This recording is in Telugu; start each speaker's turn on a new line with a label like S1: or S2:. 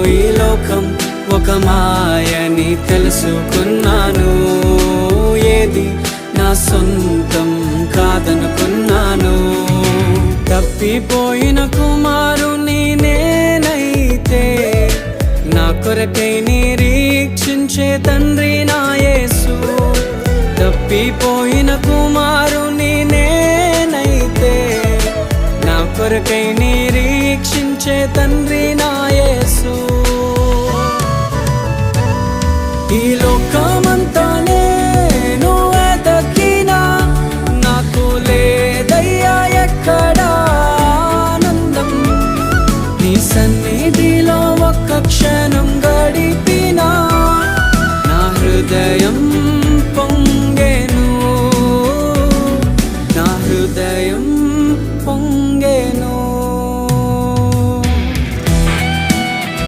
S1: ఈ లోకం ఒక మాయని తెలుసుకున్నాను. ఏది నా సొంతం కాదనుకున్నాను. తప్పిపోయిన కుమారుని నేనైతే నా కొరకై నిరీక్షించే తండ్రి నా యేసు. తప్పిపోయిన కుమారుని నేనైతే నా కొరకై నిరీక్షించే తండ్రి నా యేసు. ఈ లోకమంతా నేను వెతకినా నాకు లేదయ్యా ఎక్కడా ఆనందం. నీ సన్నిధిలో ఒక్క క్షణం గడిపినా నా హృదయం